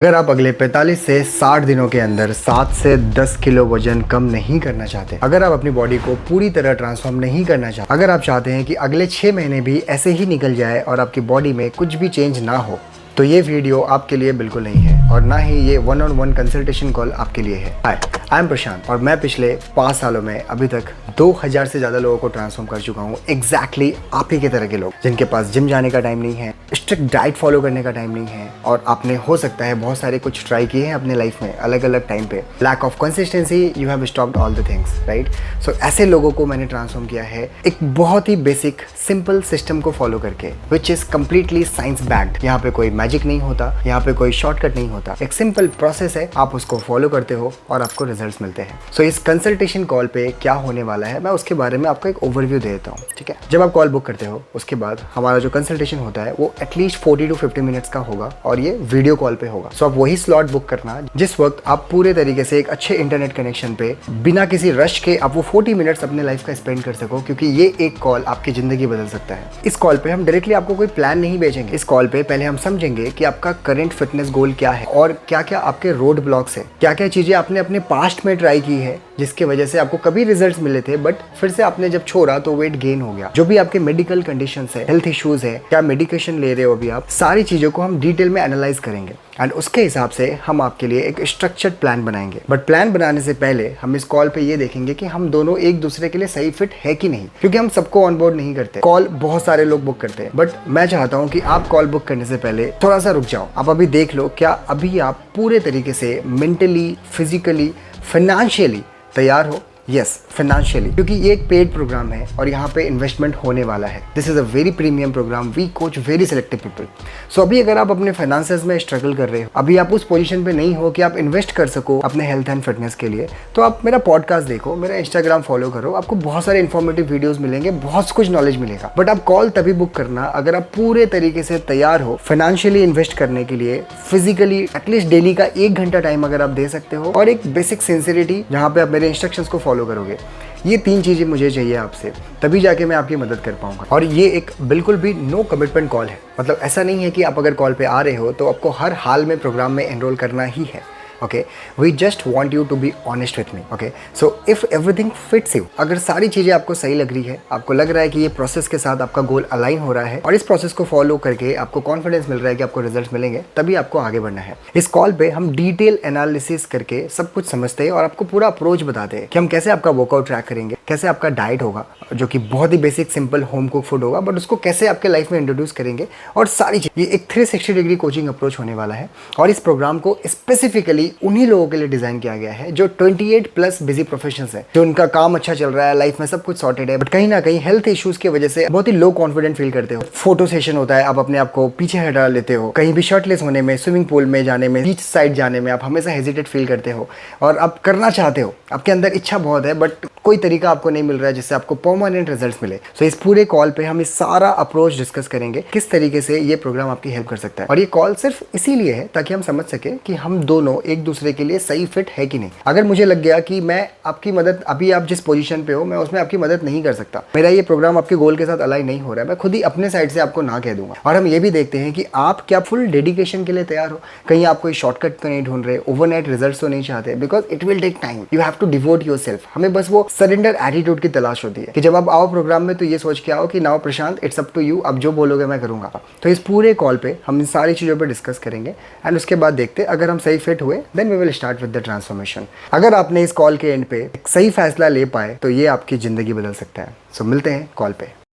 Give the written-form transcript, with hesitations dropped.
अगर आप अगले 45 से 60 दिनों के अंदर 7 से 10 किलो वजन कम नहीं करना चाहते, अगर आप अपनी बॉडी को पूरी तरह ट्रांसफॉर्म नहीं करना चाहते, अगर आप चाहते हैं कि अगले 6 महीने भी ऐसे ही निकल जाए और आपकी बॉडी में कुछ भी चेंज ना हो, तो ये वीडियो आपके लिए बिल्कुल नहीं है और ना ही ये 1-on-1 कंसल्टेशन कॉल आपके लिए है। हाय, आई एम प्रशांत और मैं पिछले 5 सालों में अभी तक 2000 से ज़्यादा लोगों को ट्रांसफॉर्म कर चुका हूँ। एग्जैक्टली आप ही के तरह के लोग जिनके पास जिम जाने का टाइम नहीं है, स्ट्रिक्ट डाइट फॉलो करने का टाइम नहीं है और आपने हो सकता है बहुत सारे कुछ ट्राई किए हैं अपने लाइफ में अलग अलग टाइम पे। Lack of consistency, you have stopped all the things, right? So ऐसे लोगों को मैंने ट्रांसफॉर्म किया है एक बहुत ही बेसिक सिंपल सिस्टम को फॉलो करके, which is completely science backed. यहाँ पे कोई मैजिक नहीं होता, यहाँ पे कोई शॉर्टकट नहीं होता, एक सिंपल प्रोसेस है, आप उसको फॉलो करते हो और आपको रिजल्ट्स मिलते हैं। सो इस कंसल्टेशन कॉल पे क्या होने वाला है मैं उसके बारे में आपको एक ओवरव्यू दे देता हूँ, ठीक है? जब आप कॉल बुक करते हो उसके बाद हमारा जो कंसल्टेशन होता है वो एटलीस्ट 40 to 50 मिनट्स का होगा और ये वीडियो कॉल पे होगा। सो आप वही स्लॉट बुक करना जिस वक्त आप पूरे तरीके से एक अच्छे इंटरनेट कनेक्शन पे बिना किसी रश के आप वो 40 मिनट्स अपने लाइफ का स्पेंड कर सको, क्योंकि ये एक कॉल आपकी जिंदगी बदल सकता है। इस कॉल पे हम डायरेक्टली आपको कोई प्लान नहीं भेजेंगे। इस कॉल पे पहले हम समझेंगे कि आपका करंट फिटनेस गोल क्या है और क्या क्या आपके रोड ब्लॉक्स है, क्या क्या चीजें आपने अपने पास्ट में ट्राई की है जिसके वजह से आपको कभी रिजल्ट्स मिले थे बट फिर से आपने जब छोड़ा तो वेट गेन हो गया। जो भी आपके मेडिकल कंडीशंस है, हेल्थ इश्यूज है, क्या मेडिकेशन ले रहे हो अभी आप, सारी चीजों को हम डिटेल में एनालाइज करेंगे एंड उसके हिसाब से हम आपके लिए एक स्ट्रक्चर्ड प्लान बनाएंगे। बट प्लान बनाने से पहले हम इस कॉल पे ये देखेंगे कि हम दोनों एक दूसरे के लिए सही फिट है कि नहीं, क्योंकि हम सबको ऑनबोर्ड नहीं करते। कॉल बहुत सारे लोग बुक करते हैं बट मैं चाहता हूँ कि आप कॉल बुक करने से पहले थोड़ा सा रुक जाओ। आप अभी देख लो क्या अभी आप पूरे तरीके से मेंटली, फिजिकली, फाइनेंशियली तैयार हो। यस, फाइनेंशियली, क्योंकि ये एक पेड प्रोग्राम है और यहाँ पे इन्वेस्टमेंट होने वाला है। This is a very premium programme, we coach very selective people. So अभी अगर आप अपने फाइनेंसेस में स्ट्रगल कर रहे हो, अभी आप उस पोजीशन पे नहीं हो कि आप इन्वेस्ट कर सको अपने हेल्थ एंड फिटनेस के लिए, तो आप मेरा पॉडकास्ट देखो, मेरा इंस्टाग्राम फॉलो करो, आपको बहुत सारे इन्फॉर्मेटिव वीडियोज़ मिलेंगे, बहुत कुछ नॉलेज मिलेगा। बट आप कॉल तभी बुक करना अगर आप पूरे तरीके से तैयार हो फाइनेंशियली इन्वेस्ट करने के लिए, फिजिकली एटलीस्ट डेली का 1 घंटा टाइम अगर आप दे सकते हो और एक बेसिक सिंसियरिटी जहाँ पे आप मेरे इंस्ट्रक्शंस को फॉलो करोगे। ये 3 चीजें मुझे चाहिए आपसे, तभी जाके मैं आपकी मदद कर पाऊंगा। और ये एक बिल्कुल भी नो कमिटमेंट कॉल है, मतलब ऐसा नहीं है कि आप अगर कॉल पे आ रहे हो तो आपको हर हाल में प्रोग्राम में एनरोल करना ही है। Okay, we just want you to be honest with me. Okay, so if everything fits you, अगर सारी चीज़ें आपको सही लग रही है, आपको लग रहा है कि ये प्रोसेस के साथ आपका गोल अलाइन हो रहा है और इस प्रोसेस को फॉलो करके आपको कॉन्फिडेंस मिल रहा है कि आपको रिजल्ट मिलेंगे, तभी आपको आगे बढ़ना है। इस कॉल पे हम डिटेल एनालिसिस करके सब कुछ समझते हैं और आपको पूरा अप्रोच बताते हैं कि हम कैसे आपका वर्कआउट ट्रैक करेंगे, कैसे आपका डाइट होगा जो कि बहुत ही basic simple home cook food होगा, बट उसको कैसे आपके लाइफ में इंट्रोड्यूस करेंगे और सारी चीज़। ये एक 360 डिग्री कोचिंग अप्रोच होने वाला है और इस प्रोग्राम को स्पेसिफिकली उन्हीं लोगों के लिए डिजाइन किया गया है जो 28+ बिजी प्रोफेशनल्स हैं, जो उनका काम अच्छा चल रहा है, लाइफ में सब कुछ सॉर्टेड है, बट कहीं ना कहीं हेल्थ इश्यूज की वजह से बहुत ही लो कॉन्फिडेंट फील करते हो। फोटो सेशन होता है, आप अपने आप को पीछे हटा लेते हो, कहीं भी शर्टलेस होने में, स्विमिंग पूल में जाने में, बीच साइड जाने में आप हमेशा हेजिटेट फील करते हो और आप करना चाहते हो, आपके अंदर इच्छा बहुत है बट कोई तरीका आपको नहीं मिल रहा है जिससे आपको परमानेंट रिजल्ट्स मिले। सो इस पूरे कॉल पे हम इस सारा अप्रोच डिस्कस करेंगे, किस तरीके से ये प्रोग्राम आपकी हेल्प कर सकता है। और ये कॉल सिर्फ इसीलिए है ताकि हम समझ सके कि हम दोनों एक दूसरे के लिए सही फिट है कि नहीं। अगर मुझे लग गया कि मैं आपकी मदद, अभी आप जिस पोजीशन पे हो मैं उसमें आपकी मदद नहीं कर सकता, मेरा ये प्रोग्राम आपके गोल के साथ अलाइन नहीं हो रहा है, मैं खुद ही अपने साइड से आपको ना कह दूंगा। और हम ये भी देखते हैं कि आप क्या फुल डेडिकेशन के लिए तैयार हो, कहीं आप कोई शॉर्टकट तो नहीं ढूंढ रहे, ओवरनाइट रिजल्ट्स तो नहीं चाहते, because it will take time, you have to devote yourself. हमें बस वो सरेंडर एटीट्यूड की तलाश होती है कि जब आप आओ प्रोग्राम में तो ये सोच के आओ कि now Prashant, it's up to you, अब जो बोलोगे मैं करूंगा। तो इस पूरे कॉल पे हम इन सारी चीज़ों पे डिस्कस करेंगे एंड उसके बाद देखते हैं अगर हम सही फिट हुए then we will start with the transformation. अगर आपने इस कॉल के एंड पे एक सही फैसला ले पाए तो ये आपकी ज़िंदगी बदल सकता है। सो मिलते हैं कॉल पे।